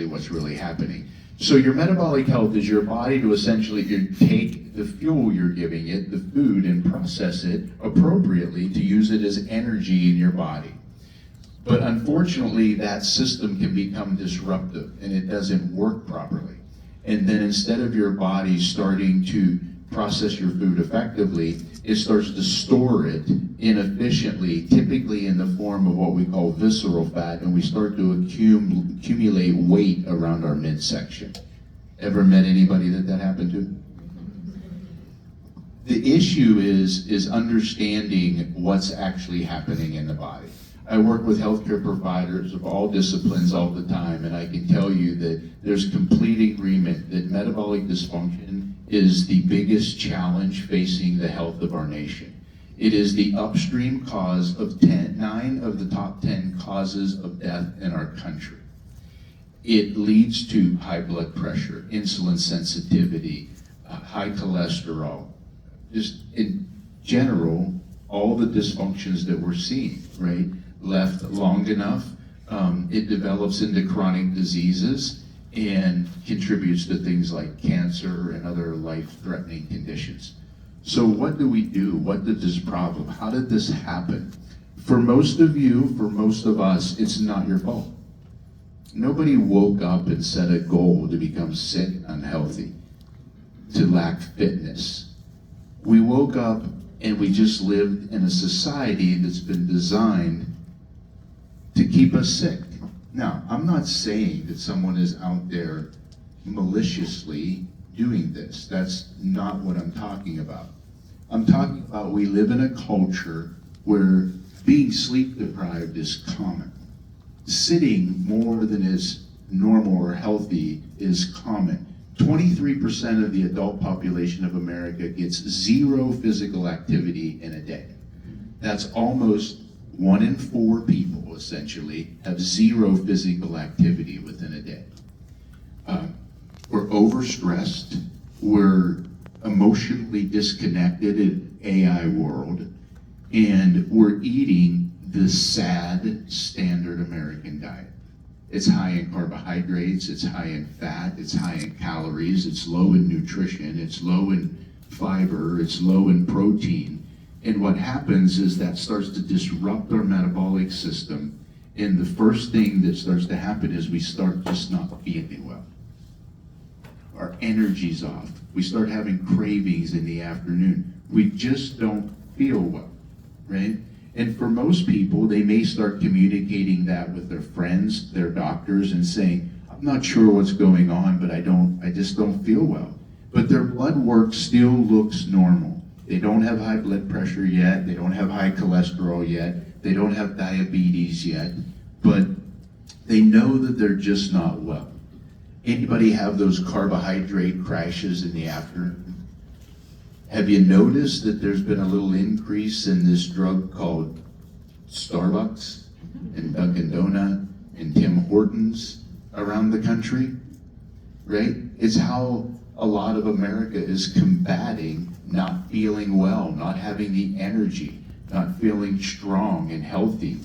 what's really happening. So your metabolic health is your body to essentially you take the fuel you're giving it, the food, and process it appropriately to use it as energy in your body. But unfortunately, that system can become disruptive and it doesn't work properly. And then instead of your body starting to process your food effectively, it starts to store it inefficiently, typically in the form of what we call visceral fat, and we start to accumulate weight around our midsection. Ever met anybody that happened to? The issue is understanding what's actually happening in the body. I work with healthcare providers of all disciplines all the time, and I can tell you that there's complete agreement that metabolic dysfunction is the biggest challenge facing the health of our nation. It is the upstream cause of 9 of the top 10 causes of death in our country. It leads to high blood pressure, insulin sensitivity, high cholesterol, just in general, all the dysfunctions that we're seeing, right? Left long enough, it develops into chronic diseases and contributes to things like cancer and other life-threatening conditions. So what do we do? What did this problem? How did this happen? For most of you, for most of us, it's not your fault. Nobody woke up and set a goal to become sick, unhealthy, to lack fitness. We woke up and we just lived in a society that's been designed to keep us sick. Now, I'm not saying that someone is out there maliciously doing this. That's not what I'm talking about. I'm talking about we live in a culture where being sleep deprived is common. Sitting more than is normal or healthy is common. 23% of the adult population of America gets 0 physical activity in a day. That's almost 1 in 4 people, essentially, have 0 physical activity within a day. We're overstressed, we're emotionally disconnected in AI world, and we're eating the sad standard American diet. It's high in carbohydrates, it's high in fat, it's high in calories, it's low in nutrition, it's low in fiber, it's low in protein. And what happens is that starts to disrupt our metabolic system. And the first thing that starts to happen is we start just not feeling well. Our energy's off. We start having cravings in the afternoon. We just don't feel well, right? And for most people, they may start communicating that with their friends, their doctors, and saying, I'm not sure what's going on, but I just don't feel well. But their blood work still looks normal. They don't have high blood pressure yet, they don't have high cholesterol yet, they don't have diabetes yet, but they know that they're just not well. Anybody have those carbohydrate crashes in the afternoon? Have you noticed that there's been a little increase in this drug called Starbucks and Dunkin' Donut and Tim Hortons around the country? Right? It's how a lot of America is combating not feeling well, not having the energy, not feeling strong and healthy.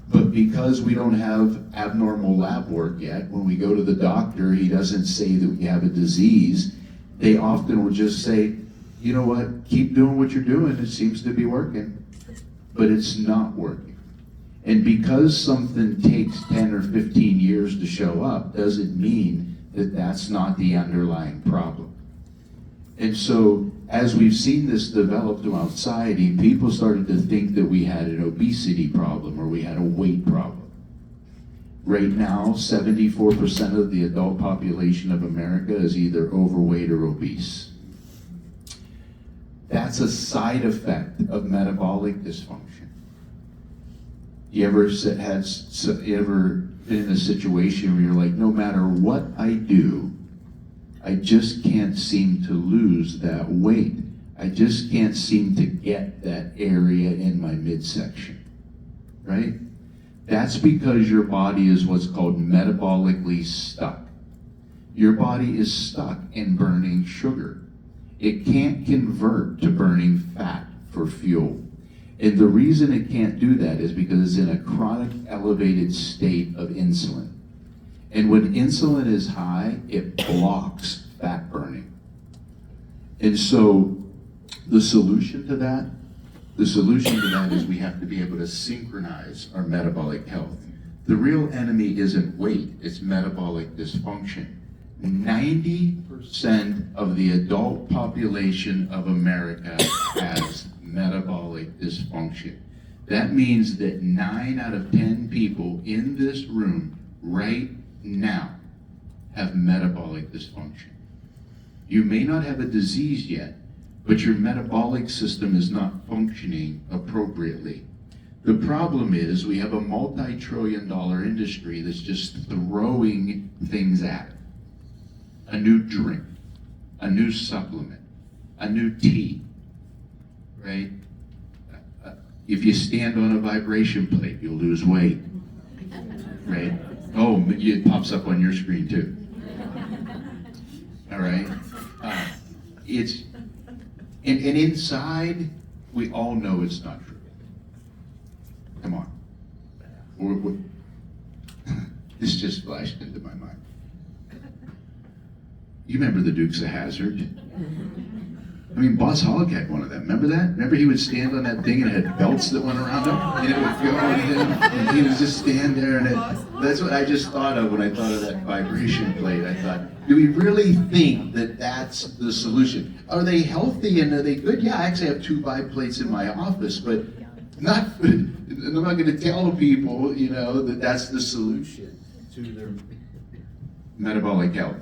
But because we don't have abnormal lab work yet, when we go to the doctor, he doesn't say that we have a disease. They often will just say, you know what, keep doing what you're doing, it seems to be working. But it's not working. And because something takes 10 or 15 years to show up, doesn't mean that that's not the underlying problem. And so, as we've seen this develop throughout society, people started to think that we had an obesity problem or we had a weight problem. Right now, 74% of the adult population of America is either overweight or obese. That's a side effect of metabolic dysfunction. You ever been in a situation where you're like, no matter what I do, I just can't seem to lose that weight. I just can't seem to get that area in my midsection, right? That's because your body is what's called metabolically stuck. Your body is stuck in burning sugar. It can't convert to burning fat for fuel. And the reason it can't do that is because it's in a chronic elevated state of insulin. And when insulin is high, it blocks fat burning. And so the solution to that is we have to be able to synchronize our metabolic health. The real enemy isn't weight, it's metabolic dysfunction. 90% of the adult population of America has metabolic dysfunction. That means that 9 out of 10 people in this room right now have metabolic dysfunction. You may not have a disease yet, but your metabolic system is not functioning appropriately. The problem is we have a multi-trillion-dollar industry that's just throwing things at it. A new drink, a new supplement, a new tea, right? If you stand on a vibration plate, you'll lose weight, right? Oh, it pops up on your screen too. All right? And inside, we all know it's not true. Come on. This just flashed into my mind. You remember the Dukes of Hazzard? I mean, Boss Hogg had one of them. Remember that? Remember he would stand on that thing and it had belts that went around him? And it would go with him, and he would just stand there. And that's what I just thought of when I thought of that vibration plate. I thought, do we really think that that's the solution? Are they healthy and are they good? Yeah, I actually have 2 vibe plates in my office, but I'm not going to tell people, that that's the solution to their metabolic health.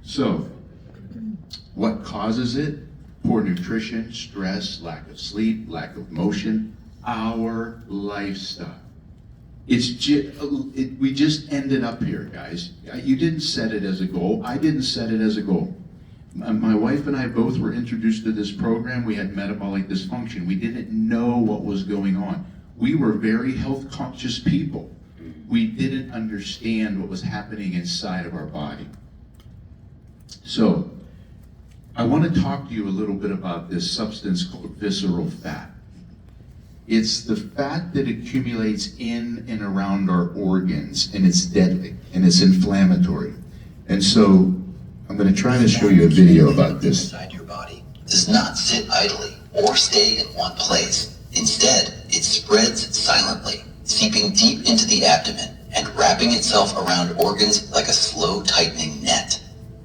So, what causes it? Poor nutrition, stress, lack of sleep, lack of motion, our lifestyle. We just ended up here, guys. You didn't set it as a goal. I didn't set it as a goal. My wife and I both were introduced to this program. We had metabolic dysfunction. We didn't know what was going on. We were very health conscious people. We didn't understand what was happening inside of our body. So, I want to talk to you a little bit about this substance called visceral fat. It's the fat that accumulates in and around our organs, and it's deadly, and it's inflammatory. And so, I'm going to try to show you a video about this. Inside your body does not sit idly or stay in one place. Instead, it spreads silently, seeping deep into the abdomen and wrapping itself around organs like a slow tightening net.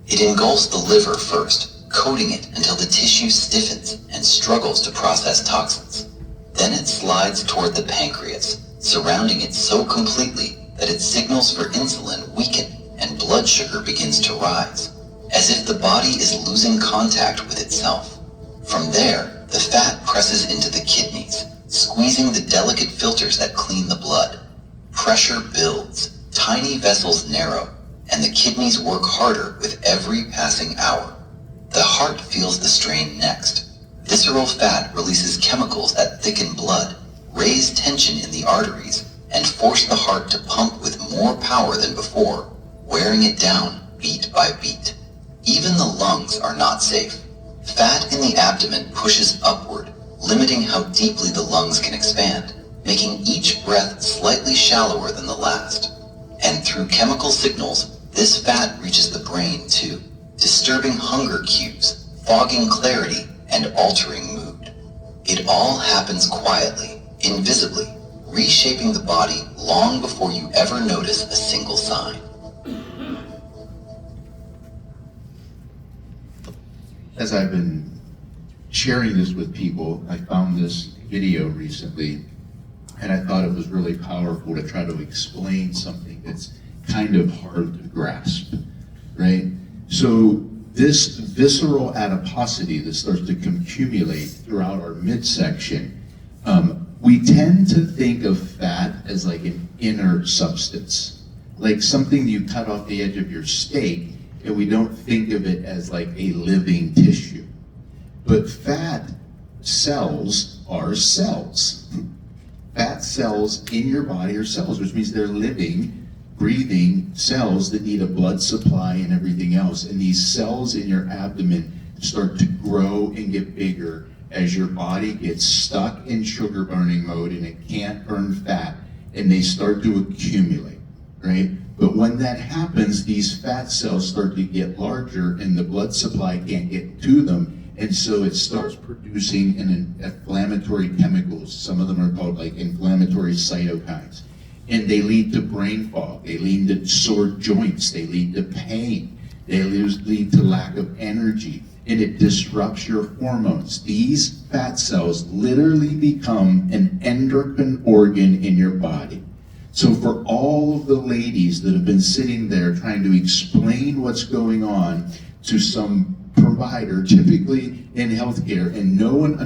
It engulfs the liver first, coating it until the tissue stiffens and struggles to process toxins. Then it slides toward the pancreas, surrounding it so completely that its signals for insulin weaken and blood sugar begins to rise, as if the body is losing contact with itself. From there, the fat presses into the kidneys, squeezing the delicate filters that clean the blood. Pressure builds, tiny vessels narrow, and the kidneys work harder with every passing hour. The heart feels the strain next. Visceral fat releases chemicals that thicken blood, raise tension in the arteries, and force the heart to pump with more power than before, wearing it down beat by beat. Even the lungs are not safe. Fat in the abdomen pushes upward, limiting how deeply the lungs can expand, making each breath slightly shallower than the last. And through chemical signals, this fat reaches the brain too, disturbing hunger cues, fogging clarity, and altering mood. It all happens quietly, invisibly, reshaping the body long before you ever notice a single sign. As I've been sharing this with people, I found this video recently, and I thought it was really powerful to try to explain something that's kind of hard to grasp, right? So this visceral adiposity that starts to accumulate throughout our midsection, we tend to think of fat as like an inert substance, like something you cut off the edge of your steak, and we don't think of it as like a living tissue. But fat cells are cells. Fat cells in your body are cells, which means they're living, breathing cells that need a blood supply and everything else. And these cells in your abdomen start to grow and get bigger as your body gets stuck in sugar burning mode and it can't burn fat, and they start to accumulate, right? But when that happens, these fat cells start to get larger and the blood supply can't get to them. And so it starts producing an inflammatory chemicals. Some of them are called like inflammatory cytokines. And they lead to brain fog. They lead to sore joints. They lead to pain. They lead to lack of energy. And it disrupts your hormones. These fat cells literally become an endocrine organ in your body. So for all of the ladies that have been sitting there trying to explain what's going on to some provider, typically in healthcare, and no one